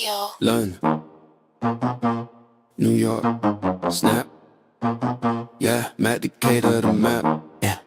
Tokyo, London, New York, snap. Yeah, Macdicator the map. Yeah.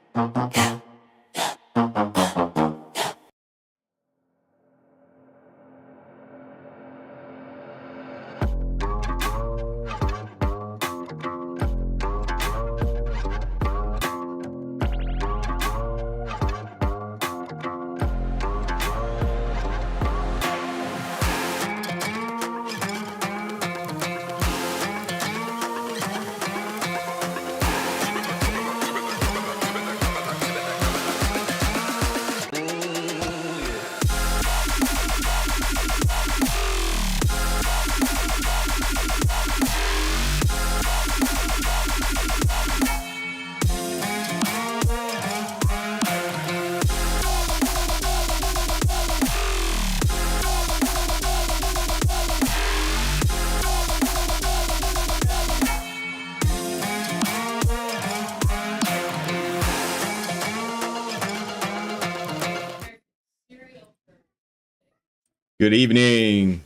Good evening.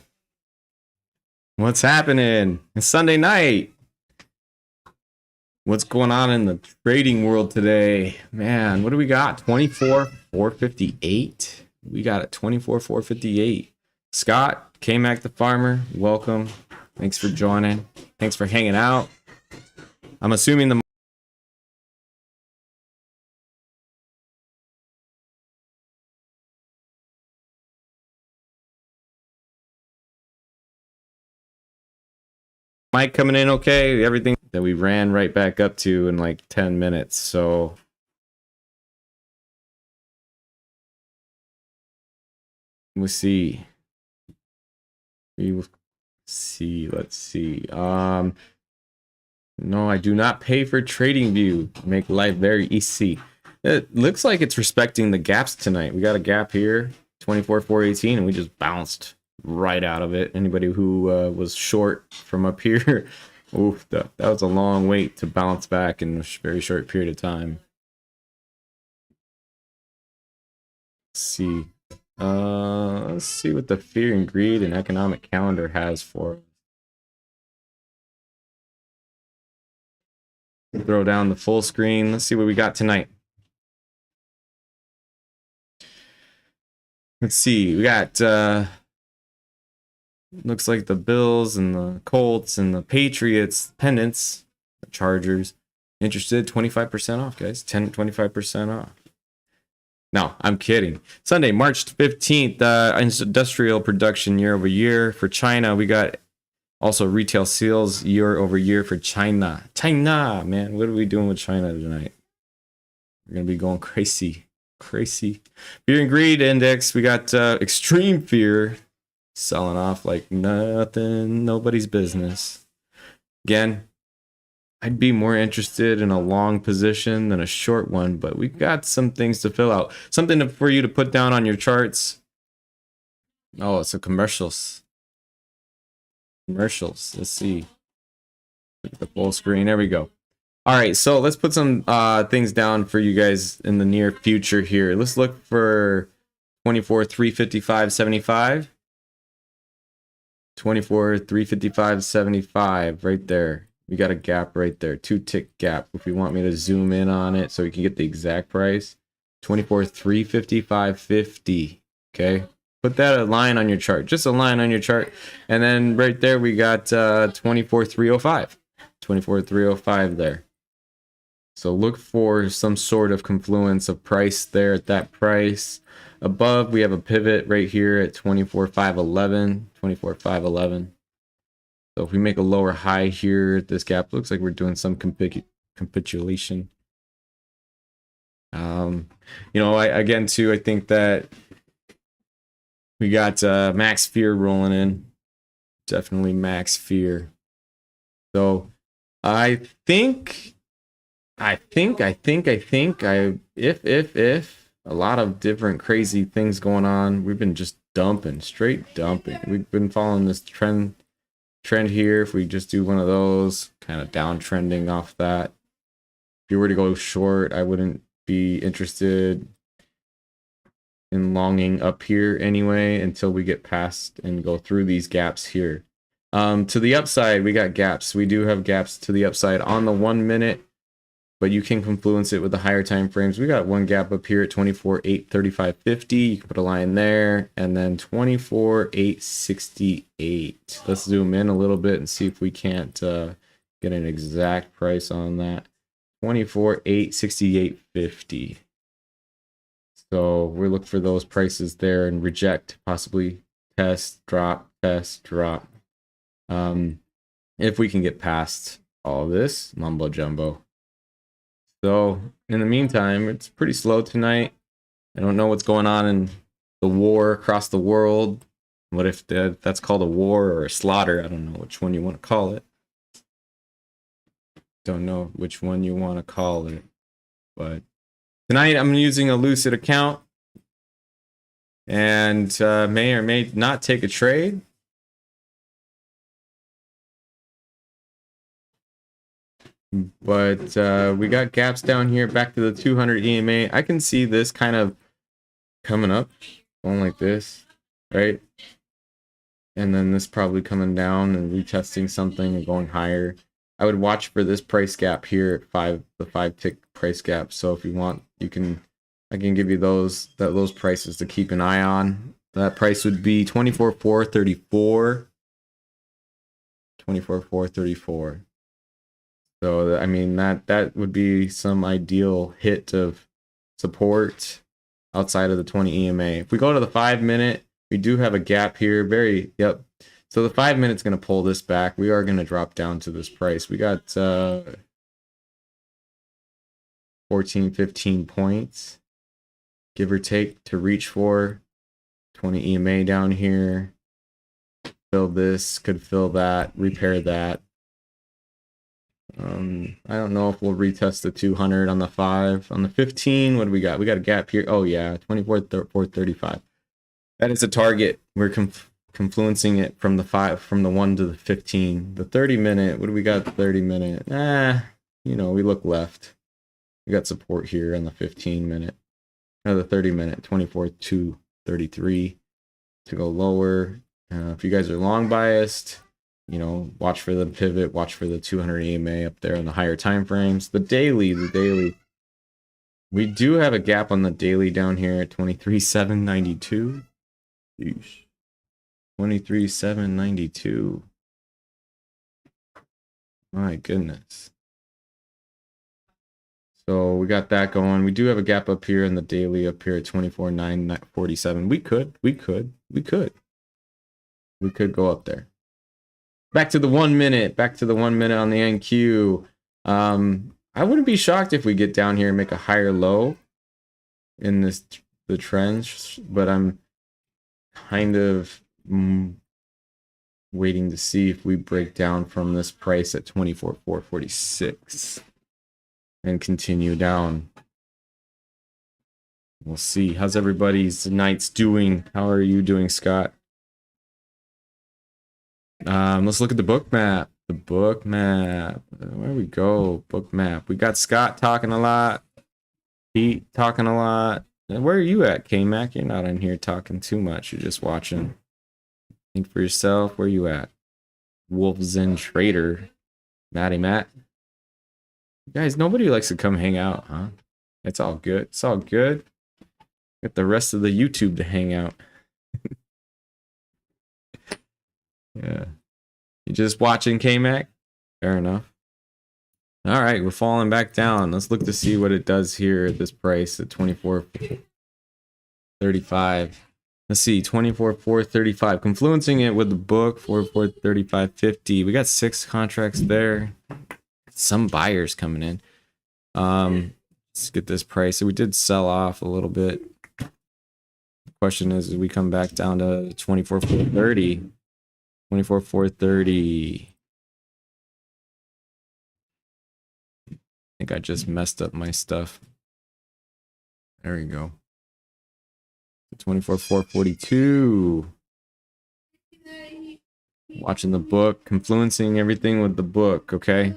What's happening? It's Sunday night. What's going on in the trading world today? Man, what do we got? 24,458. We got it 24,458. Scott, K-Mac the Farmer, welcome. Thanks for joining. Thanks for hanging out. I'm assuming the mic coming in okay? Everything that we ran right back up to in like 10 minutes. So we'll see. Let's see. No, I do not pay for TradingView. Make life very easy. It looks like it's respecting the gaps tonight. We got a gap here, 24,418, and we just bounced right out of it. Anybody who was short from up here, oof, that was a long wait to bounce back in a very short period of time. Let's see what the fear and greed and economic calendar has for us. Throw down the full screen. Let's see what we got tonight. Let's see. We got looks like the Bills and the Colts and the Patriots, Pendants, the Chargers. Interested? 25% off, guys. 25% off. No, I'm kidding. Sunday, March 15th, industrial production year over year for China. We got also retail sales year over year for China. China, man, what are we doing with China tonight? We're going to be going crazy. Crazy. Fear and greed index. We got extreme fear selling off like nothing, nobody's business. Again, I'd be more interested in a long position than a short one, but we've got some things to fill out. Something for you to put down on your charts. Oh, it's a commercials. Commercials. Let's see. Look at the full screen. There we go. All right, so let's put some things down for you guys in the near future here. Let's look for 24,355.75. 24,355.75 right there. We got a gap right there, 2-tick gap. If you want me to zoom in on it so we can get the exact price, 24,355.50. Okay, put that a line on your chart, just a line on your chart, and then right there we got 24,305, 24,305 there. So look for some sort of confluence of price there at that price. Above, we have a pivot right here at 24,511, 24,511. So if we make a lower high here, this gap looks like we're doing some capitulation. You know, I think that we got max fear rolling in. Definitely max fear. So I think if a lot of different crazy things going on. We've been just dumping, straight dumping. We've been following this trend here. If we just do one of those, kind of downtrending off that. If you were to go short, I wouldn't be interested in longing up here anyway until we get past and go through these gaps here. To the upside, we got gaps. We do have gaps to the upside on the 1 minute, but you can confluence it with the higher time frames. We got one gap up here at 24.835.50. You can put a line there, and then 24.868. Let's zoom in a little bit and see if we can't get an exact price on that. 24.868.50. So we're looking for those prices there and reject, possibly test, drop, test, drop. If we can get past all this mumbo jumbo. So in the meantime, it's pretty slow tonight. I don't know what's going on in the war across the world. What if that's called a war or a slaughter? I don't know which one you want to call it. Don't know which one you want to call it. But tonight I'm using a Lucid account and may or may not take a trade. But we got gaps down here back to the 200 EMA. I can see this kind of coming up, going like this, right? And then this probably coming down and retesting something and going higher. I would watch for this price gap here at the 5 tick price gap. So if you want, I can give you those prices to keep an eye on. That price would be 24.434. 24.434. So I mean that would be some ideal hit of support outside of the 20 EMA. If we go to the 5 minute, we do have a gap here. So the 5 minutes going to pull this back. We are going to drop down to this price. We got 14, 15 points, give or take, to reach for. 20 EMA down here. Fill this, could fill that, repair that. I don't know if we'll retest the 200 on the 5. On the 15, what do we got? We got a gap here. Oh yeah, 24.435. That is a target. We're confluencing it from the 1 to the 15. The 30 minute, what do we got? The 30 minute. We look left. We got support here on the 15 minute. The 30 minute, 24.233 to go lower. If you guys are long biased, watch for the pivot, watch for the 200 EMA up there on the higher time frames. The daily. We do have a gap on the daily down here at 23.792. 23.792. My goodness. So we got that going. We do have a gap up here in the daily up here at 24.947. We could go up there. Back to the 1 minute. Back to the 1 minute on the NQ. I wouldn't be shocked if we get down here and make a higher low in the trends, but I'm kind of waiting to see if we break down from this price at 24.446 and continue down. We'll see. How's everybody's nights doing? How are you doing, Scott? Let's look at the book map. The book map. Where we go? Book map. We got Scott talking a lot. Pete talking a lot. Where are you at, K-Mac? You're not in here talking too much. You're just watching. Think for yourself. Where you at? Wolfzen Trader. Matty Matt. Guys, nobody likes to come hang out, huh? It's all good. It's all good. Get the rest of the YouTube to hang out. Yeah. You just watching, K-Mac? Fair enough. All right, we're falling back down. Let's look to see what it does here at this price at 24.35. Let's see, 24.435. Confluencing it with the book, 4.435.50. We got 6 contracts there. Some buyers coming in. Let's get this price. So we did sell off a little bit. The question is we come back down to 24.430. 24.430. I think I just messed up my stuff. There we go. 24.442. Watching the book, confluencing everything with the book, okay?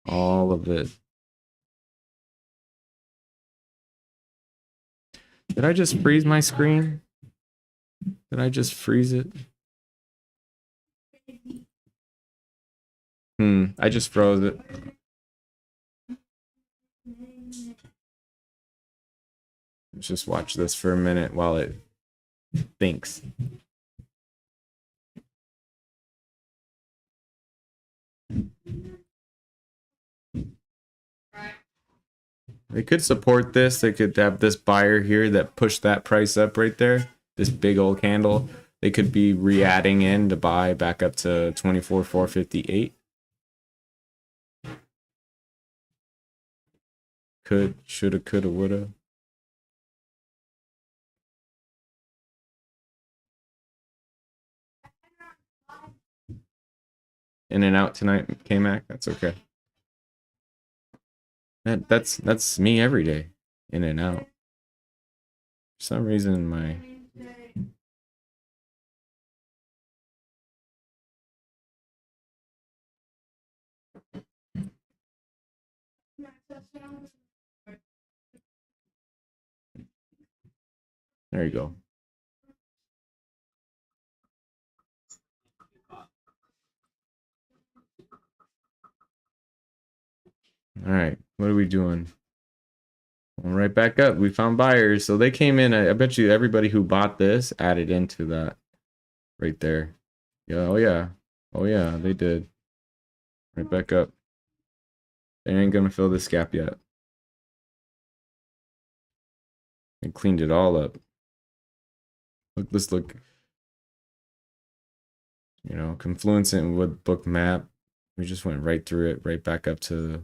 All of it. Did I just freeze my screen? Did I just freeze it? I just froze it. Let's just watch this for a minute while it thinks. They could support this. They could have this buyer here that pushed that price up right there. This big old candle. They could be re-adding in to buy back up to 24,458. Could, shoulda, coulda, woulda. In and out tonight, K-Mac. That's okay. That's me every day. In and out. For some reason, my there you go. All right, what are we doing? Right back up. We found buyers, so they came in. I bet you everybody who bought this added into that right there. Yeah, oh yeah, oh yeah, they did. Right back up. They ain't gonna fill this gap yet. They cleaned it all up. Look, let's look. You know, confluencent with Bookmap. We just went right through it, right back up to the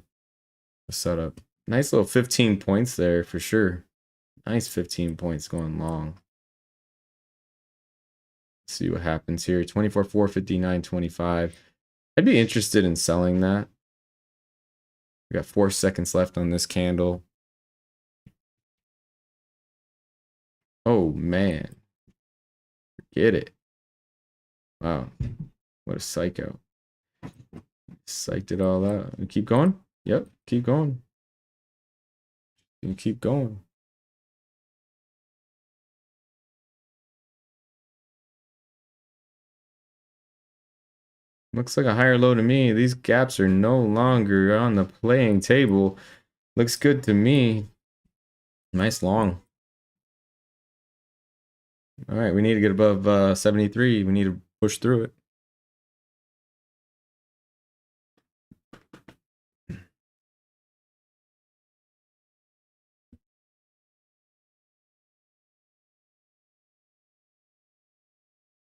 setup. Nice little 15 points there for sure. Nice 15 points going long. Let's see what happens here. 24, 459, 25. I'd be interested in selling that. We got 4 seconds left on this candle. Oh man. Forget it. Wow. What a psycho. Psyched it all out. And keep going? Yep, keep going. You keep going. Looks like a higher low to me. These gaps are no longer on the playing table. Looks good to me. Nice long. All right, we need to get above 73. We need to push through it.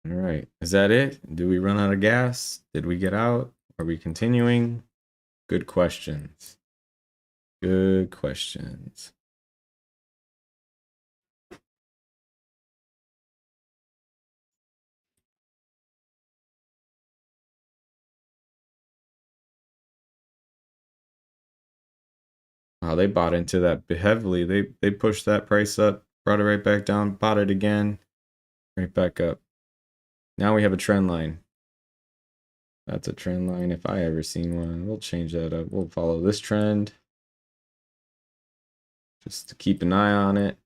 All right, is that it? Do we run out of gas? Did we get out? Are we continuing? Good questions. Good questions. Wow, they bought into that heavily. They pushed that price up, brought it right back down, bought it again, right back up. Now we have a trend line. That's a trend line if I ever seen one. We'll change that up. We'll follow this trend. Just to keep an eye on it.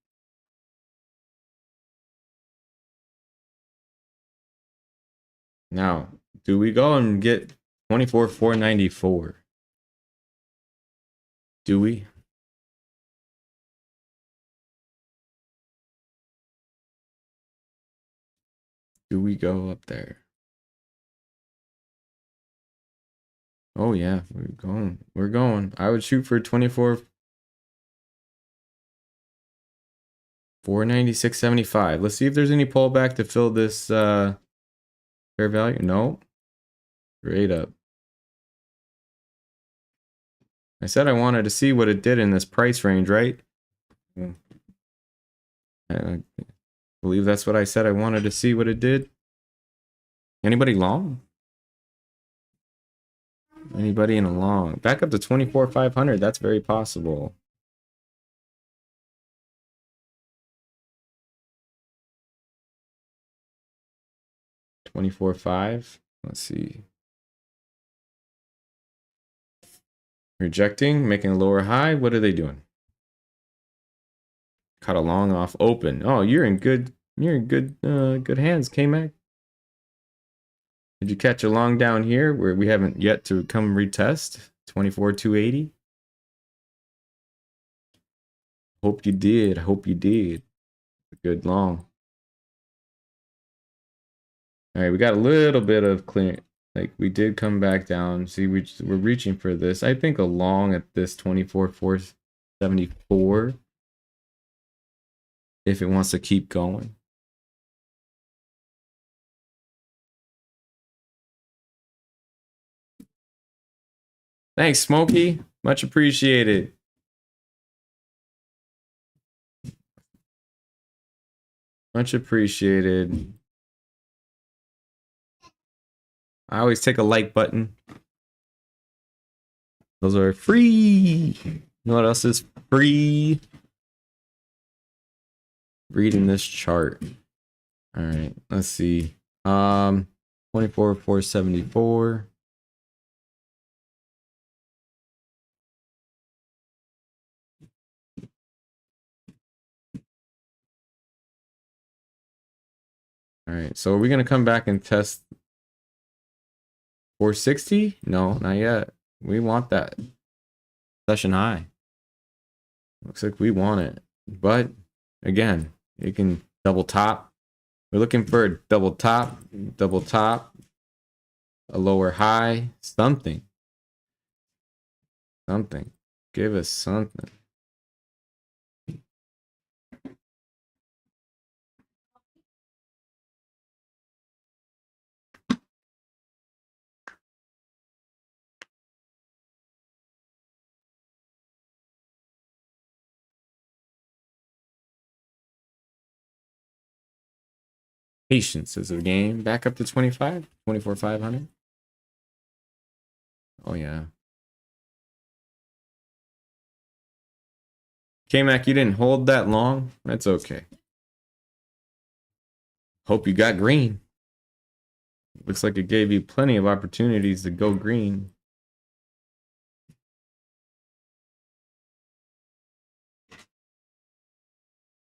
Now, do we go and get 24,494? Do we? Do we go up there? Oh yeah, we're going. We're going. I would shoot for 496.75. Let's see if there's any pullback to fill this fair value. No. Straight up. I said I wanted to see what it did in this price range, right? I believe that's what I said. I wanted to see what it did. Anybody long? Anybody in a long? Back up to 24,500. That's very possible. 24.5. Let's see. Rejecting, making a lower high. What are they doing? Cut a long off open. Oh, you're in good good hands, K-Mac. Did you catch a long down here where we haven't yet to come retest? 24,280. Hope you did. Hope you did. Good long. All right, we got a little bit of clear. Like we did come back down. See, we're reaching for this. I think a long at this 24,474 if it wants to keep going. Thanks, Smokey. Much appreciated. Much appreciated. I always take a like button. Those are free. You know what else is free? Reading this chart. All right, let's see. 24,474. All right, so are we gonna come back and test 460? No, not yet. We want that session high. Looks like we want it, but again, it can double top. We're looking for a double top, a lower high, something. Give us something. Patience is the game. Back up to 25, 24,500. Oh yeah. K-Mac, you didn't hold that long. That's okay. Hope you got green. Looks like it gave you plenty of opportunities to go green.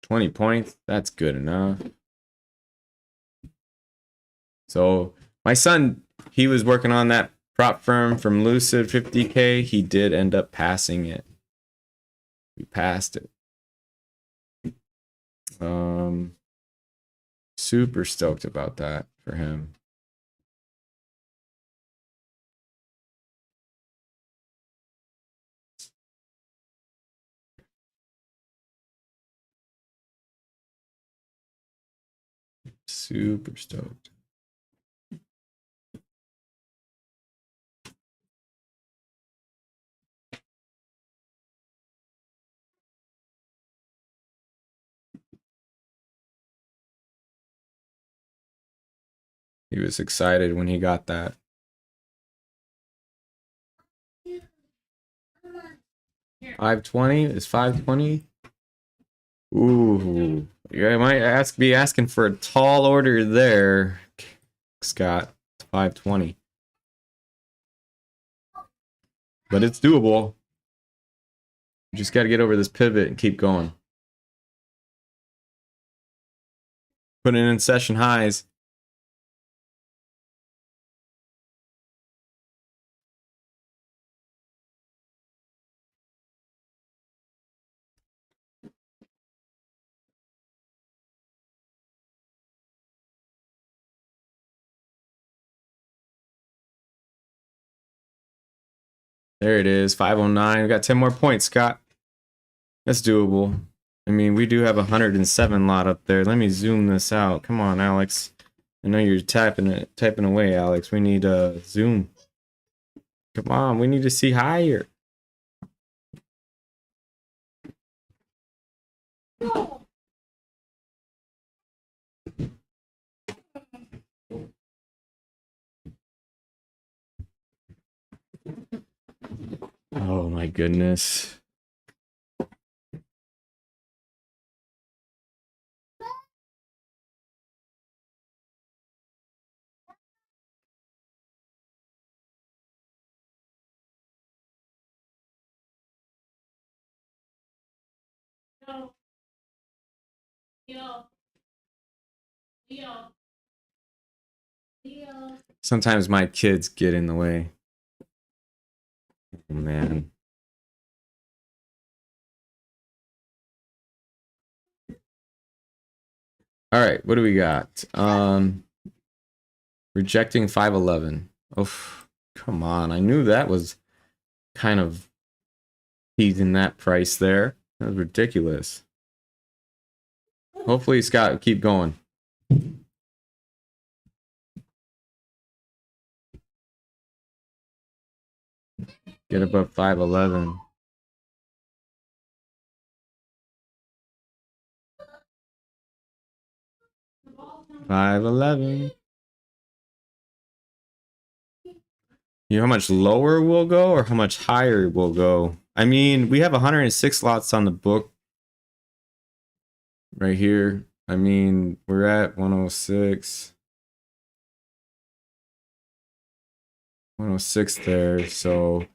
$20 points. That's good enough. So my son, he was working on that prop firm from Lucid 50K. He did end up passing it. We passed it. Super stoked about that for him. Super stoked. He was excited when he got that. $520 is $520. Ooh, you might be asking for a tall order there, Scott. It's $520, but it's doable. You just got to get over this pivot and keep going. Putting in session highs. There it is, 509. We got 10 more points, Scott. That's doable. I mean, we do have 107 lot up there. Let me zoom this out. Come on, Alex. I know you're typing away, Alex. We need a zoom. Come on, we need to see higher. Oh my goodness. Sometimes my kids get in the way. Oh, man. All right, what do we got? Rejecting 511. Oh, come on. I knew that was kind of teasing that price there. That was ridiculous. Hopefully, Scott, keep going. Get above 511. $5.11. You know how much lower we'll go or how much higher we'll go? I mean, we have 106 lots on the book right here. I mean, we're at 106. 106 there. So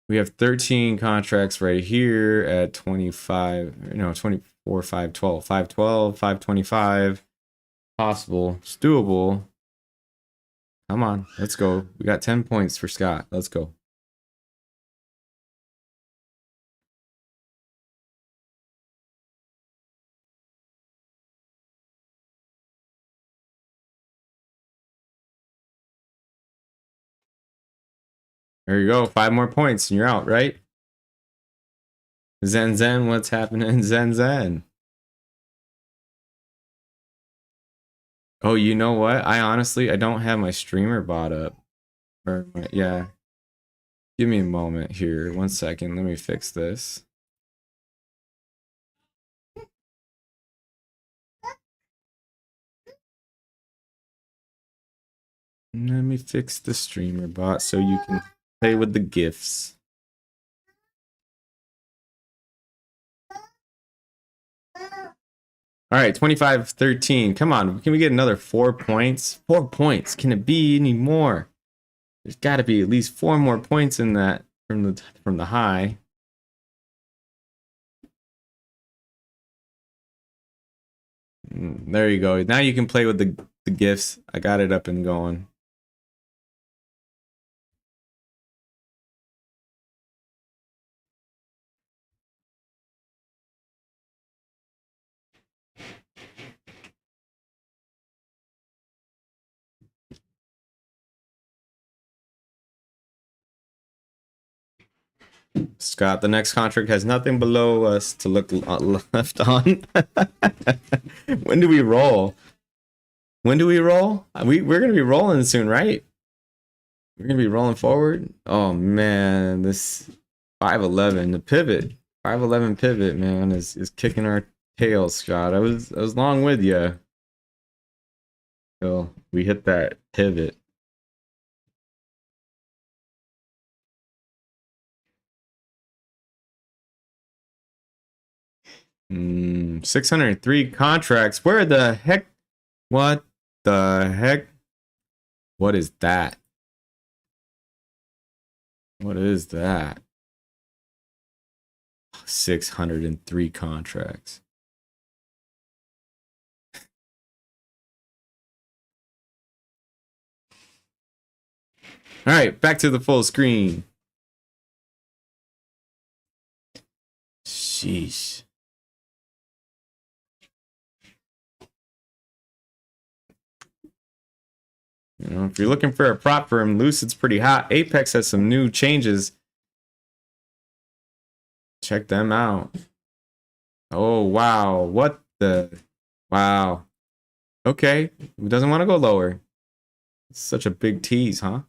we have 13 contracts right here at 25, no, 24, 512, 512, 525. Possible. It's doable. Come on, let's go. We got 10 points for Scott. Let's go. There you go. 5 more points and you're out, right? Zen Zen, what's happening? Zen Zen. Oh, you know what? I don't have my streamer bot up. Or yeah. Give me a moment here. 1 second. Let me fix this. Let me fix the streamer bot so you can play with the GIFs. All right, 25-13. Come on, can we get another 4 points? 4 points. Can it be any more? There's got to be at least 4 more points in that from the high. There you go. Now you can play with the GIFs. I got it up and going. Scott, the next contract has nothing below us to look left on. When do we roll? When do we roll? We're gonna be rolling soon, right? We're gonna be rolling forward. Oh man, this 511, the pivot, 511 pivot, man, is kicking our tails, Scott. I was long with you. So we hit that pivot. Mm, 603 contracts. Where the heck? What the heck? What is that? What is that? 603 contracts. All right, back to the full screen. Sheesh. You know, if you're looking for a prop firm, Lucid's pretty hot. Apex has some new changes. Check them out. Oh, wow. What the? Wow. Okay. Who doesn't want to go lower? It's such a big tease, huh?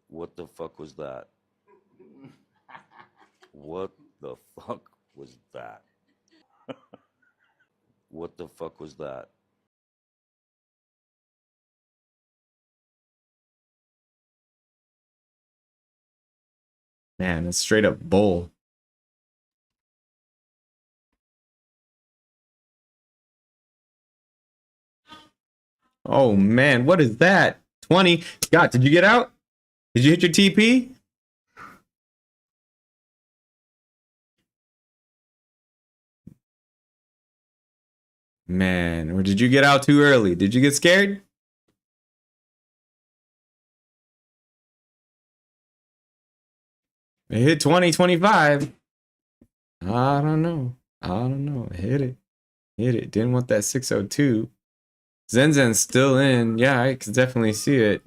What the fuck was that? What the fuck was that? What the fuck was that? Man, it's straight up bull. Oh man, what is that? 20. Scott, did you get out? Did you hit your TP? Man, or did you get out too early? Did you get scared? It hit 20, 25. I don't know. I don't know. Hit it. Hit it. Didn't want that 602. Zen's still in. Yeah, I can definitely see it.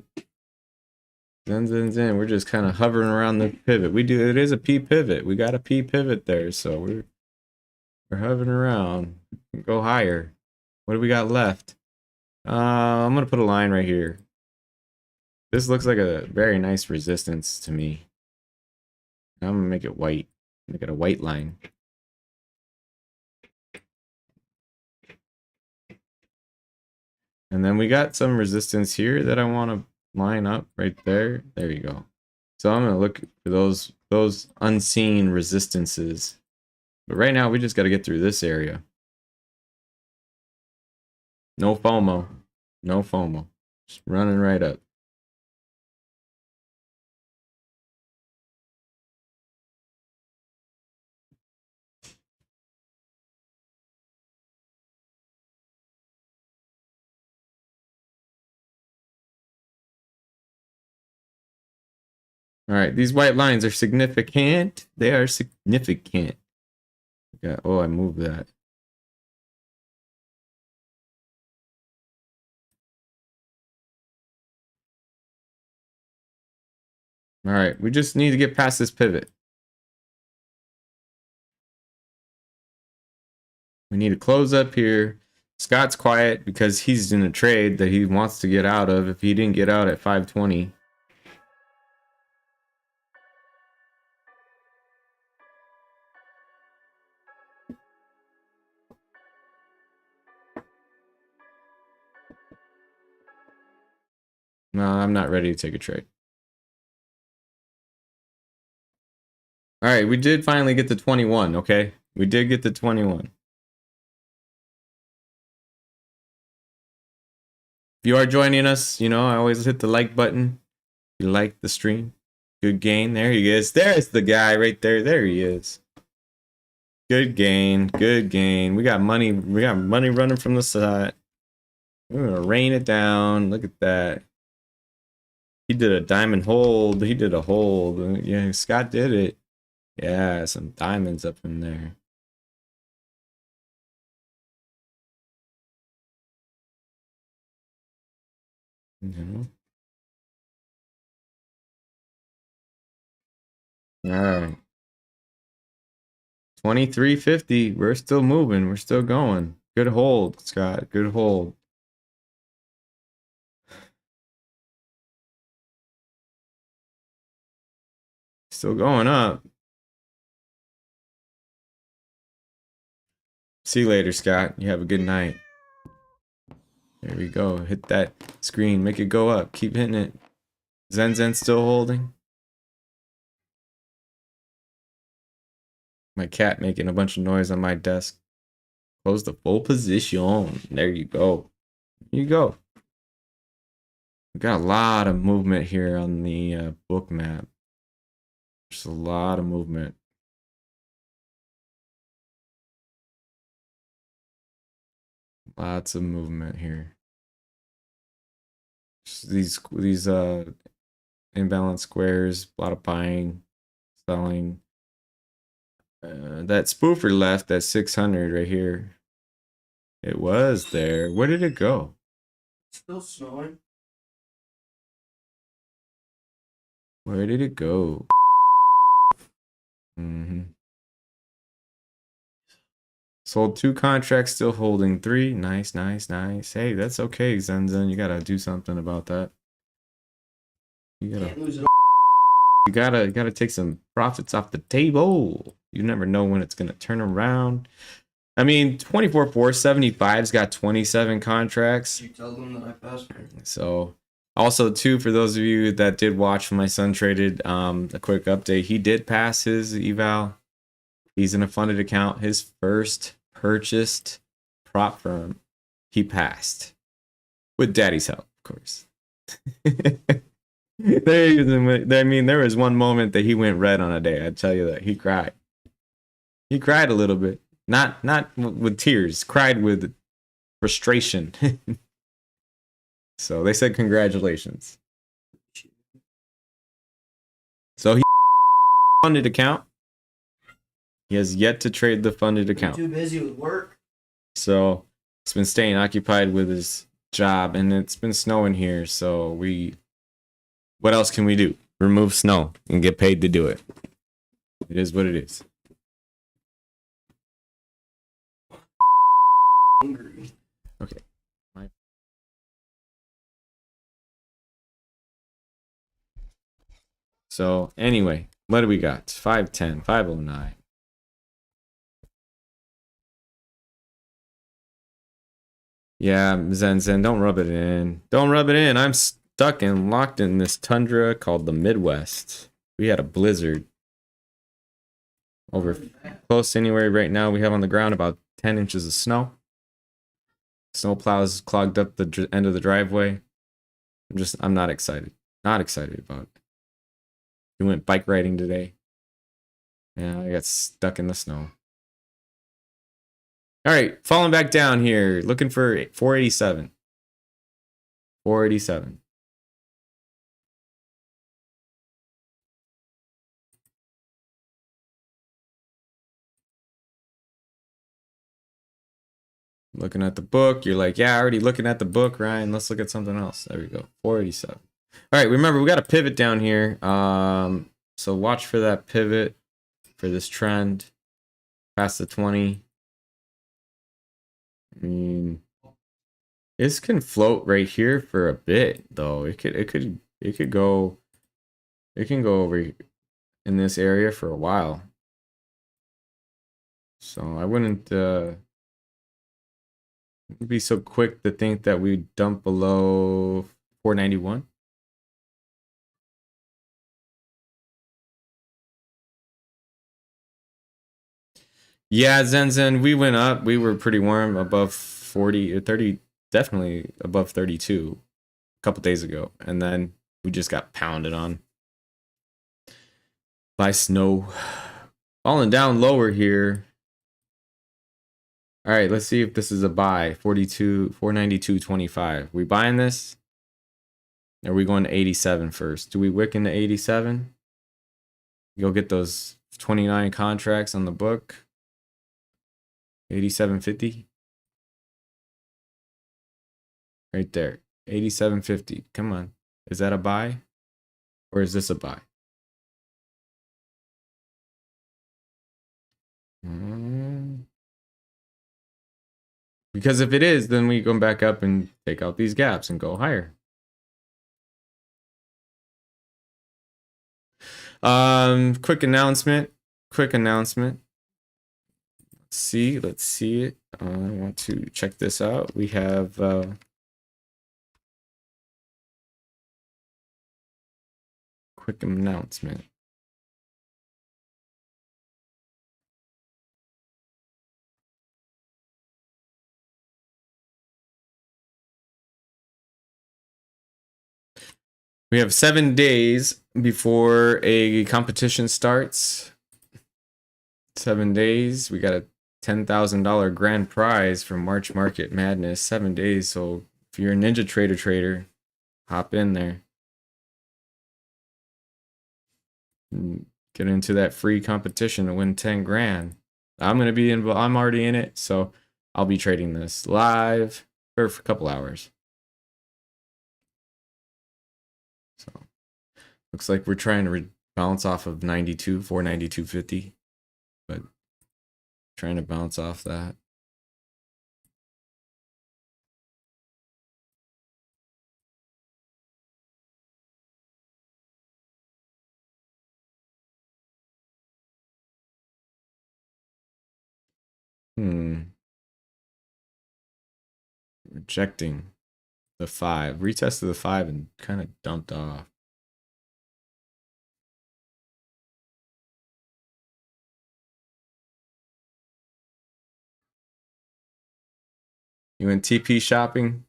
Zen's in. We're just kind of hovering around the pivot. We do. It is a P pivot. We got a P pivot there, so we're hovering around. Go higher. What do we got left? I'm gonna put a line right here. This looks like a very nice resistance to me. I'm gonna make it white. Make it a white line. And then we got some resistance here that I want to line up right there. There you go. So I'm gonna look for those unseen resistances. But right now we just got to get through this area. No FOMO. No FOMO. Just running right up. All right, these white lines are significant. They are significant. Oh, I moved that. All right, we just need to get past this pivot. We need to close up here. Scott's quiet because he's in a trade that he wants to get out of if he didn't get out at 520. No, I'm not ready to take a trade. All right, we did finally get to 21, okay? We did get to 21. If you are joining us, you know, I always hit the like button. If you like the stream. Good gain. There he is. There's the guy right there. There he is. Good gain. Good gain. We got money. We got money running from the side. We're going to rain it down. Look at that. He did a diamond hold. He did a hold. Yeah, Scott did it. Yeah, some diamonds up in there. All right. 2350. We're still moving. We're still going. Good hold, Scott. Good hold. Still going up. See you later, Scott. You have a good night. There we go. Hit that screen. Make it go up. Keep hitting it. Zen still holding. My cat making a bunch of noise on my desk. Close the full position. There you go. There you go. We got a lot of movement here on the Bookmap. Just a lot of movement. Lots of movement here. Just these imbalanced squares, a lot of buying, selling. That spoofer left at 600 right here. It was there. Where did it go? It's still snowing. Where did it go? Sold 2 contracts, still holding 3. Nice, nice, nice. Hey, that's okay, Zen. You gotta do something about that. You Can't lose it gotta take some profits off the table. You never know when it's gonna turn around. I mean, 24,475's got 27 contracts. You tell them that I passed her. So, also too, for those of you that did watch when my son traded, a quick update. He did pass his eval. He's in a funded account. His first purchased prop firm, he passed with daddy's help, of course. I mean, there was one moment that he went red on a day. I tell you that he cried. He cried a little bit, not with tears. Cried with frustration. So they said congratulations. So he funded account. He has yet to trade the funded account. Too busy with work. So he's been staying occupied with his job, and it's been snowing here. So what else can we do? Remove snow and get paid to do it. It is what it is. Hungry. Okay. So anyway, what do we got? 510, 509. Yeah, Zen, don't rub it in. Don't rub it in. I'm stuck and locked in this tundra called the Midwest. We had a blizzard. Over close anywhere right now. We have on the ground about 10 inches of snow. Snow plows clogged up the end of the driveway. I'm not excited. Not excited about it. We went bike riding today. Yeah, I got stuck in the snow. All right, falling back down here, looking for 487. 487. Looking at the book, you're like, yeah, already looking at the book, Ryan. Let's look at something else. There we go, 487. All right, remember we got a pivot down here. So watch for that pivot for this trend past the 20. I mean, this can float right here for a bit, though. It can go over in this area for a while. So I wouldn't be so quick to think that we dump below 491. Yeah, Zen, we went up. We were pretty warm, above 40 or 30, definitely above 32 a couple days ago. And then we just got pounded on by snow. Falling down lower here. All right, let's see if this is a buy. 492.25. We buying this? Or are we going to 87 first? Do we wick into 87? Go get those 29 contracts on the book. 87.50. Right there. 87.50. Come on. Is that a buy? Or is this a buy? Because if it is, then we go back up and take out these gaps and go higher. Quick announcement. Let's see it. I want to check this out. We have quick announcement. We have 7 days before a competition starts. 7 days. We got a $10,000 grand prize from March Market Madness. 7 days. So if you're a Ninja trader, hop in there. And get into that free competition to win 10 grand. I'm gonna be involved. I'm already in it, so I'll be trading this live for a couple hours. So looks like we're trying to bounce off of 92, 492.50, but trying to bounce off that. Rejecting the 5. Retested the 5 and kind of dumped off. You went TP shopping?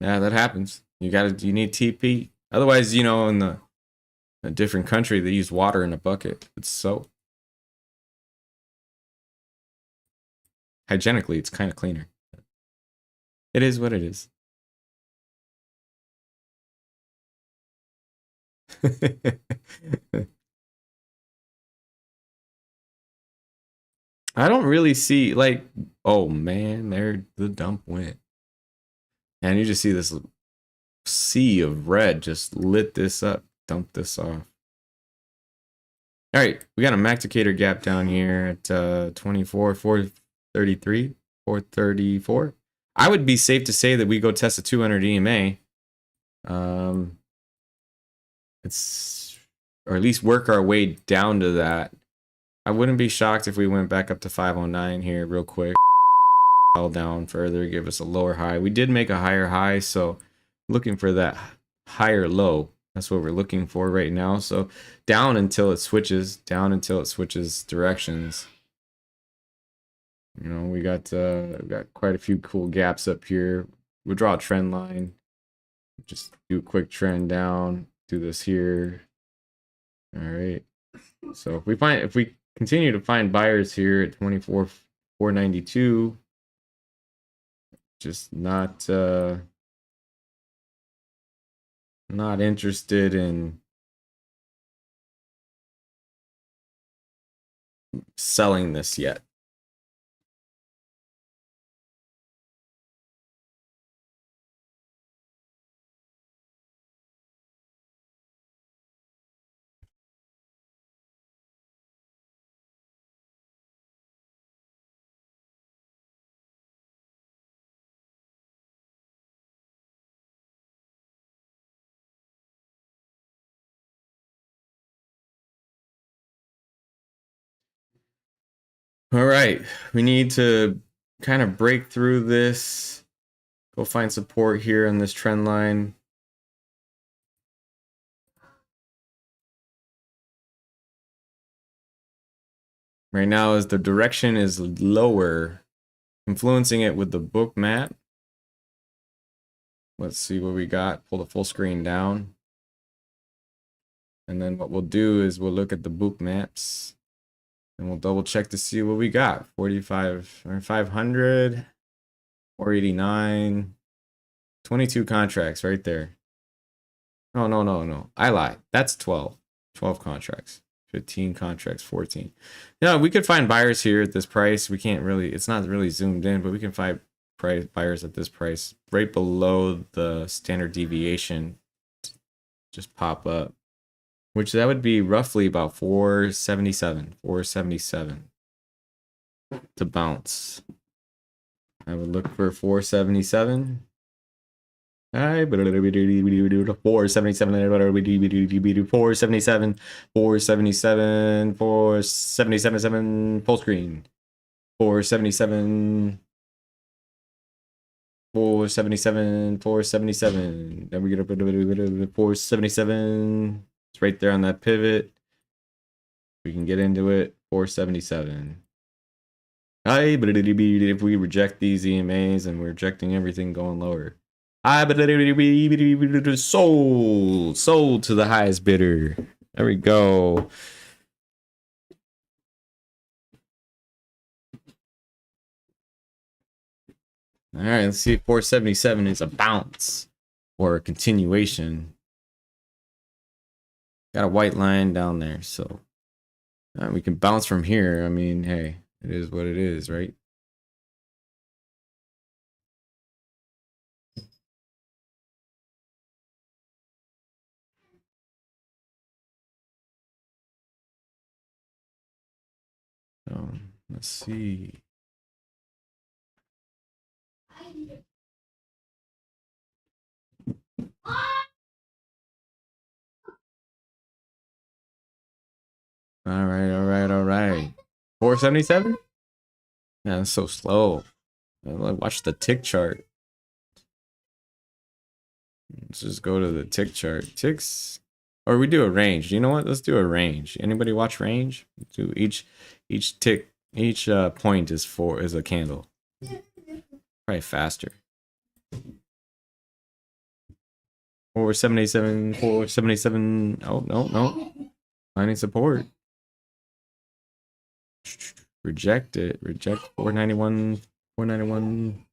Yeah, that happens. You need TP. Otherwise, you know, in a different country, they use water in a bucket. It's soap. Hygienically, it's kind of cleaner. It is what it is. I don't really see, like, oh man, there the dump went. And you just see this sea of red just lit this up, dumped this off. All right, we got a Macdicator gap down here at 24, 433, 434. I would be safe to say that we go test a 200 EMA. It's, or at least work our way down to that. I wouldn't be shocked if we went back up to 509 here real quick. Fell down further, give us a lower high. We did make a higher high, so looking for that higher low. That's what we're looking for right now. So down until it switches directions. You know, we got quite a few cool gaps up here. We'll draw a trend line. Just do a quick trend down. Do this here. All right. So if we continue to find buyers here at 24,492, just not interested in selling this yet. All right, we need to kind of break through this, go find support here on this trend line. Right now, as the direction is lower, influencing it with the Bookmap. Let's see what we got. Pull the full screen down. And then what we'll do is we'll look at the Bookmaps. And we'll double check to see what we got. 45 or 500, 489, 22 contracts right there. No. I lied. That's 12. 12 contracts. 15 contracts, 14. Yeah, we could find buyers here at this price. We can't really, it's not really zoomed in, but we can find buyers at this price right below the standard deviation. Just pop up. Which that would be roughly about 477 to bounce. I would look for 477. All right, 477, 477, full screen. 477. Then we get up to 477. It's right there on that pivot. We can get into it. 477. If we reject these EMAs and we're rejecting everything going lower. Sold to the highest bidder. There we go. All right, let's see if 477 is a bounce or a continuation. Got a white line down there, so we can bounce from here. I mean, hey, it is what it is, right? Let's see. All right. 477? Man, that's so slow. Watch the tick chart. Let's just go to the tick chart. Ticks, or we do a range. You know what? Let's do a range. Anybody watch range? Do each tick, each point is a candle. Probably faster. 477, 477. Oh, no. Finding support. Reject it. Reject 491. 491.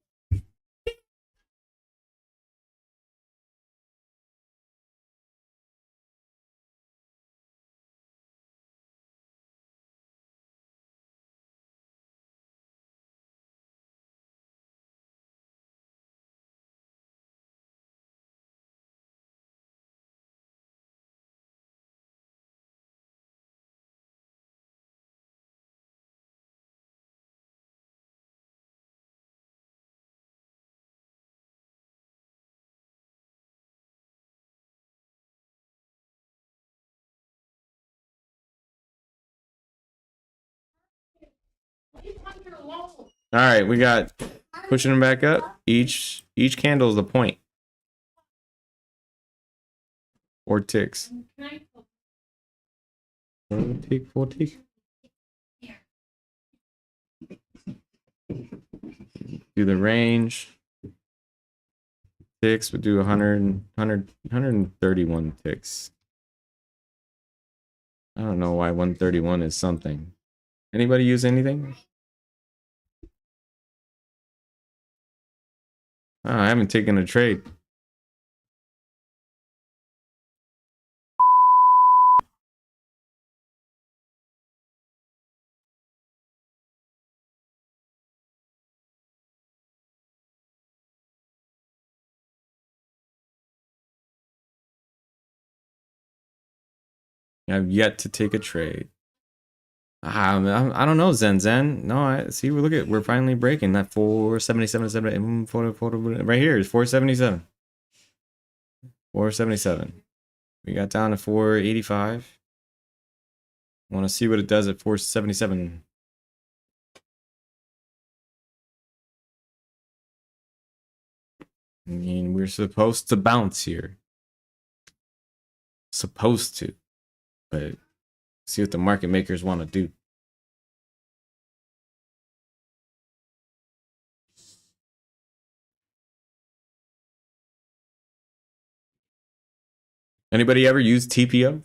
All right, we got pushing them back up. Each candle is a point. 4 ticks. 4 tick. Do the range. Ticks would do 131 ticks. I don't know why 131 is something. Anybody use anything? Oh, I haven't taken a trade. I've yet to take a trade. I don't know, Zen. No, I see. We're finally breaking that 477, right here is 477. 477. We got down to 485. Want to see what it does at 477. I mean, we're supposed to bounce here. Supposed to. But see what the market makers want to do. Anybody ever use TPO?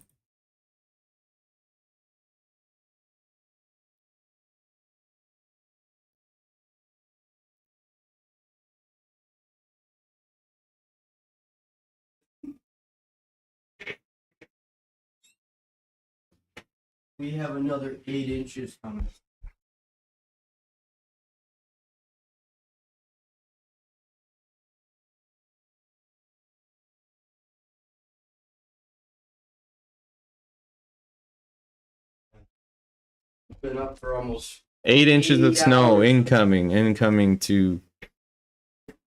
We have another 8 inches coming. Been up for almost 8 inches of 8 snow hours. incoming to.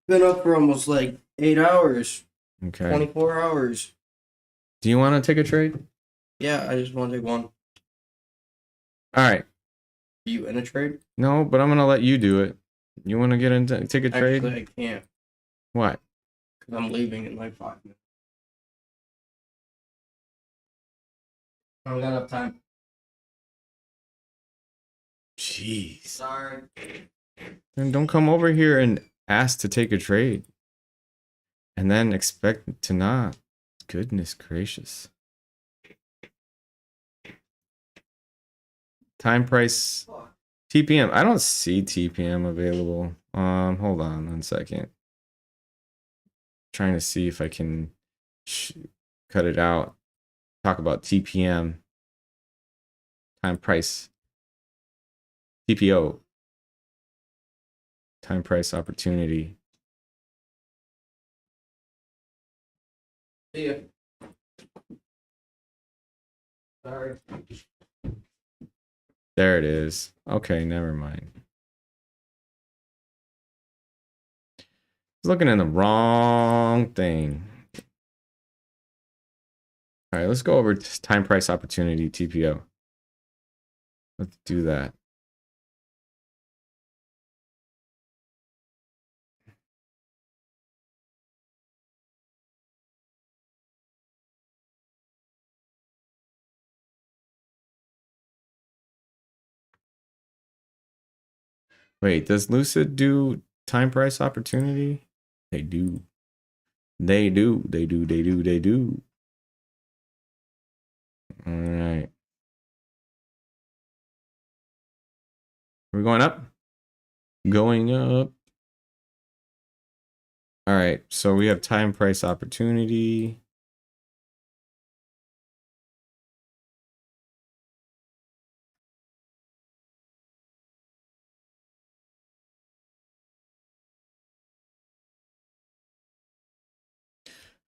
Been up for almost like 8 hours, Okay. 24 hours. Do you want to take a trade? Yeah, I just want to take one. All right. Are you in a trade? No, but I'm gonna let you do it. You want to get into take a trade? Actually, I can't What? because I'm leaving in like 5 minutes. I don't got enough time. Jeez. Sorry. Then don't come over here and ask to take a trade, and then expect to not. Goodness gracious. Time price TPM. I don't see TPM available. Hold on 1 second. Trying to see if I can cut it out. Talk about TPM. Time price. TPO. Time price opportunity. See ya. Sorry. There it is. Okay, never mind. I was looking in the wrong thing. All right, let's go over to time price opportunity, TPO. Let's do that. Wait, does Lucid do time price opportunity? They do. They do. They do. They do. They do. All right. We're going up. Going up. All right. So we have time, price, opportunity.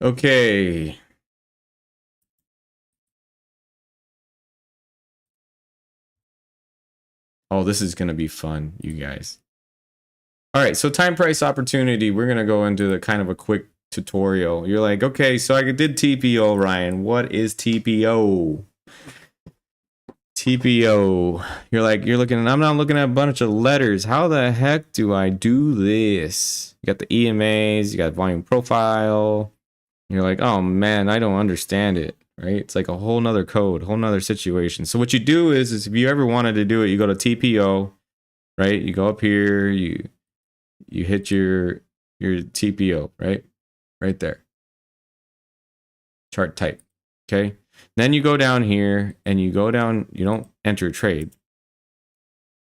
Okay. Oh, this is going to be fun, you guys. All right, so time, price, opportunity. We're going to go into the kind of a quick tutorial. You're like, okay, so I did TPO, Ryan. What is TPO? TPO. You're looking, and I'm not looking at a bunch of letters. How the heck do I do this? You got the EMAs, you got volume profile. You're like, oh man, I don't understand it, right? It's like a whole nother code, whole nother situation. So what you do is if you ever wanted to do it, you go to TPO, right? You go up here, you hit your TPO, right? Right there. Chart type, okay? Then you go down here and you go down, you don't enter trade.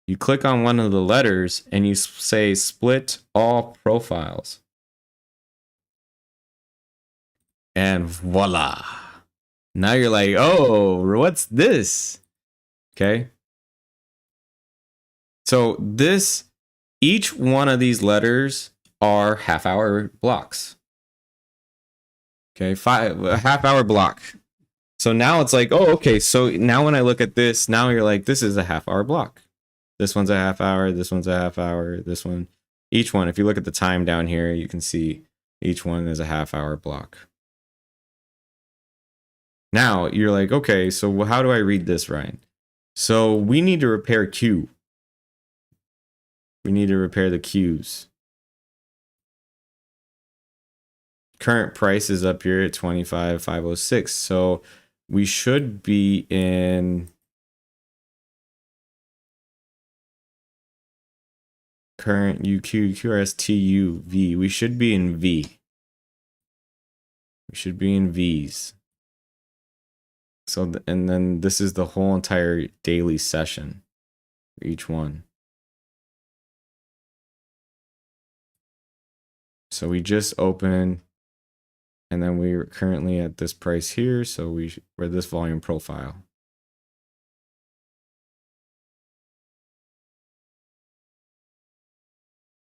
You click on one of the letters and you say split all profiles. And voila. Now you're like, oh, what's this? Okay. So each one of these letters are half-hour blocks. Okay, a half-hour block. So now it's like, oh, okay. So now when I look at this, now you're like, this is a half-hour block. This one's a half hour. This one's a half hour. This one, each one. If you look at the time down here, you can see each one is a half-hour block. Now you're like, okay, so how do I read this, Ryan? So we need to repair Q. We need to repair the Qs. Current price is up here at 25,506. So we should be in current UQ, QRSTUV. We should be in V. We should be in Vs. So, and then this is the whole entire daily session for each one. So we just open, and then we're currently at this price here. So we're this volume profile.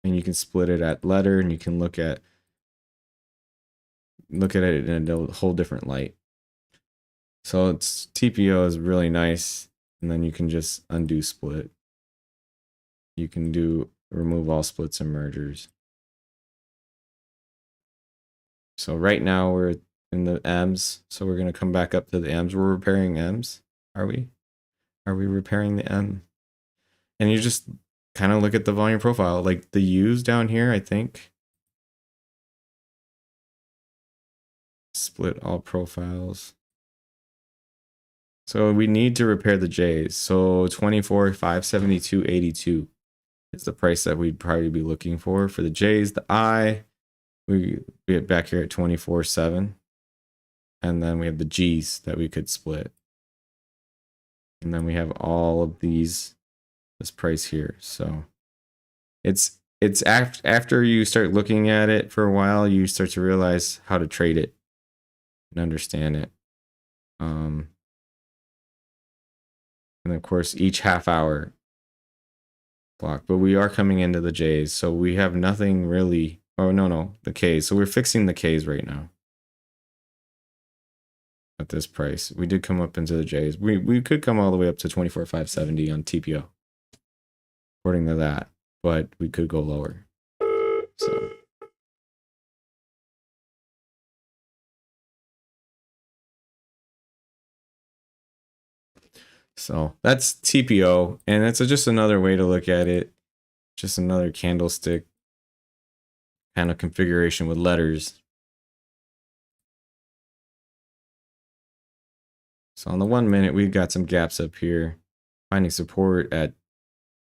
And you can split it at letter, and you can look at it in a whole different light. So it's TPO is really nice, and then you can just undo split. You can remove all splits and mergers. So right now we're in the M's, so we're gonna come back up to the M's. We're repairing M's, are we? Are we repairing the M? And you just kind of look at the volume profile, like the U's down here, I think. Split all profiles. So we need to repair the J's. So 24,572.82 is the price that we'd probably be looking for the J's. The I, we get back here at 24.7. And then we have the G's that we could split. And then we have all of this price here. So it's after you start looking at it for a while, you start to realize how to trade it and understand it. And of course, each half hour block. But we are coming into the J's, so we have nothing really. Oh, no, the K's. So we're fixing the K's right now. At this price. We did come up into the J's. We could come all the way up to 24,570 on TPO. According to that. But we could go lower. So that's TPO, and that's just another way to look at it. Just another candlestick kind of configuration with letters. So on the 1 minute, we've got some gaps up here, finding support at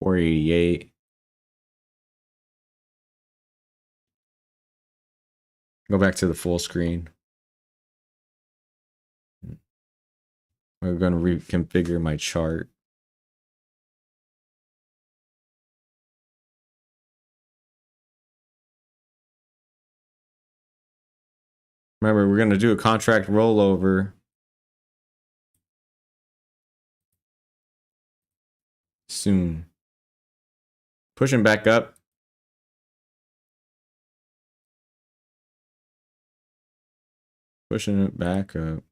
488. Go back to the full screen. We're going to reconfigure my chart. Remember, we're going to do a contract rollover. Soon. Pushing back up. Pushing it back up.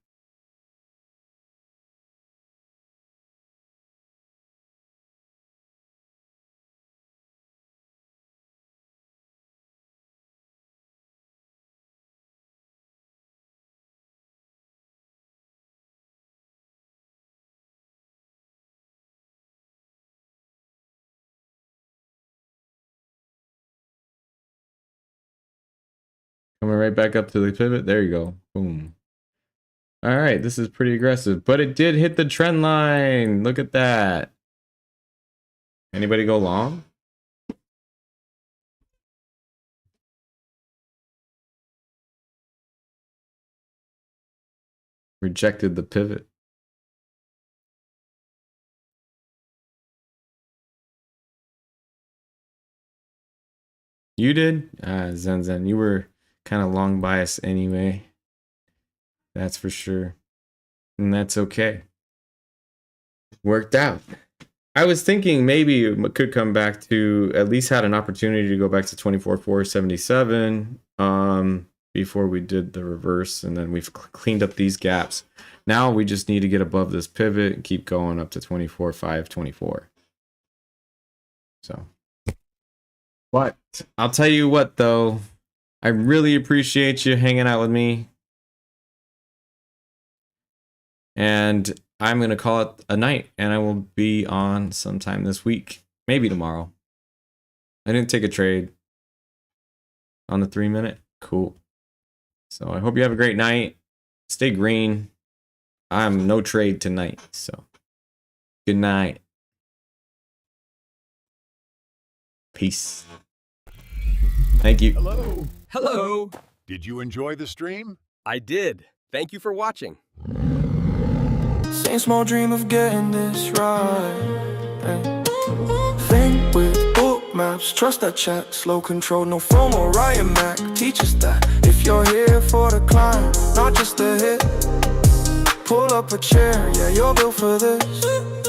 Coming right back up to the pivot. There you go. Boom. All right, this is pretty aggressive, but it did hit the trend line. Look at that. Anybody go long? Rejected the pivot. You did? Zen, you were kind of long bias anyway. That's for sure. And that's okay. Worked out. I was thinking maybe it could come back to, at least had an opportunity to go back to 24,477 before we did the reverse, and then we've cleaned up these gaps. Now we just need to get above this pivot and keep going up to 24,524. So, but I'll tell you what though, I really appreciate you hanging out with me. And I'm going to call it a night, and I will be on sometime this week, maybe tomorrow. I didn't take a trade on the 3-minute. Cool. So I hope you have a great night. Stay green. I'm no trade tonight. So good night. Peace. Thank you. Hello. Hello. Did you enjoy the stream? I did. Thank you for watching. Same small dream of getting this right. Hey. Think with Bookmaps, trust that chat, slow control, no FOMO. Ryan Mac teach us that if you're here for the climb, not just the hit, pull up a chair, yeah, you're built for this.